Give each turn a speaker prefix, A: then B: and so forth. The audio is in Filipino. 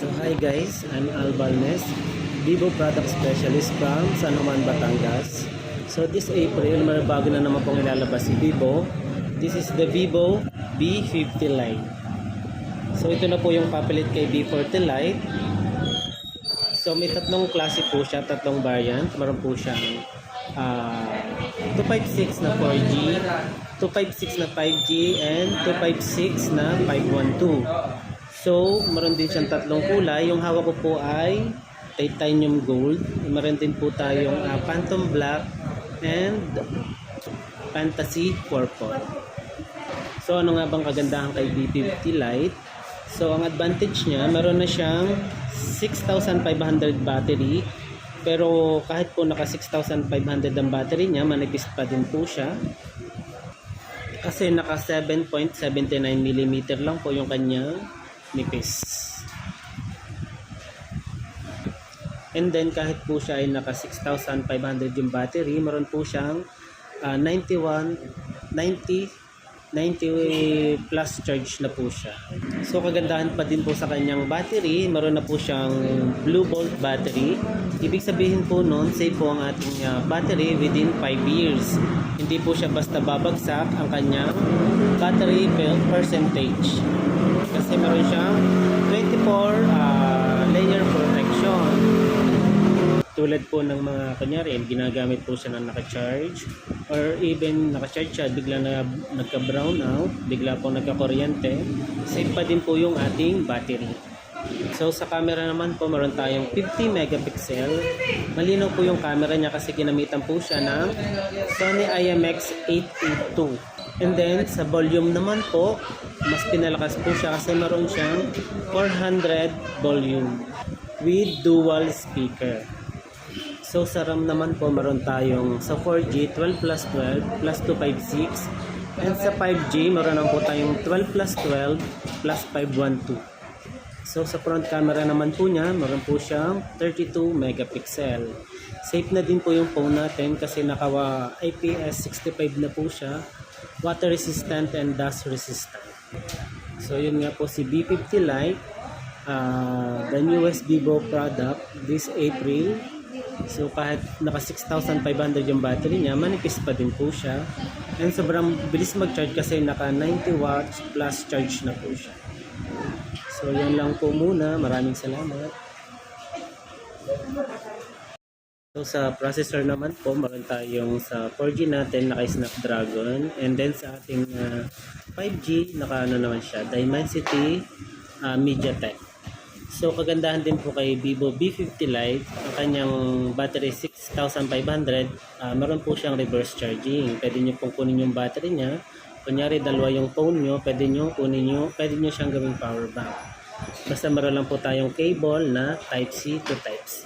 A: So hi guys, I'm Al Balmes, Vivo Product Specialist from San Juan, Batangas. So this April, may bago na naman pong ilalabas si Vivo. This is the Vivo B50 Lite. So ito na po yung papalit kay B40 Lite. So may tatlong klase po siya, tatlong variant. Meron po siyang 256 na 4G, 256 na 5G, and 256 na 512. So, meron din siyang tatlong kulay. Yung hawak ko po ay titanium gold. Meron din po tayong phantom black and fantasy purple. So, ano nga bang kagandahan kay B50 Lite? So, ang advantage niya, meron na siyang 6,500 battery. Pero kahit po naka 6,500 ang battery niya, manipis pa din po siya. Kasi naka 7.79mm lang po yung kanyang nipis. And then kahit po siya ay naka 6,500 yung battery, meron po siyang 90 plus charge na po siya. So kagandahan pa din po sa kanyang battery, meron na po siyang Blue Bolt battery. Ibig sabihin po nun, safe po ang ating battery within 5 years. Hindi po siya basta babagsak ang kanyang battery percentage. Kasi meron siyang 24 layer protection. Tulad po ng mga kunyari, ginagamit po siya na naka-charge or even naka-charge siya, bigla na nagka-brown out, bigla po nagka-kuryente, safe pa din po yung ating battery. So sa camera naman po, meron tayong 50 megapixel. Malinaw po yung camera niya kasi ginamitan po siya ng Sony IMX882. And then sa volume naman po, mas pinalakas po siya kasi meron siyang 400 volume with dual speaker. So sa RAM naman po, meron tayong sa 4G 12 plus 12 plus 256, and sa 5G meron naman po tayong 12 plus 12 plus 512. So sa front camera naman po niya, meron po siyang 32 megapixel. Safe na din po yung phone natin kasi naka IPS65 na po siya, water resistant and dust resistant. So yun nga po si B50 Lite, the newest Vivo product this April. So kahit naka 6,500 yung battery niya, manipis pa din po siya. And sobrang bilis mag-charge kasi naka 90 watts plus charge na po siya. So yan lang po muna. Maraming salamat. So sa processor naman po, meron tayong sa 4G natin naka Snapdragon, and then sa ating 5G naka ano naman siya, Dimensity MediaTek. So kagandahan din po kay Vivo B50 Lite, ang kanyang battery 6,500, meron po siyang reverse charging. Pwede nyo pong kunin yung battery niya. Kunyari dalawa yung phone nyo, pwede nyo siyang gawing power bank. Basta meron lang po tayong cable na Type C to Type C.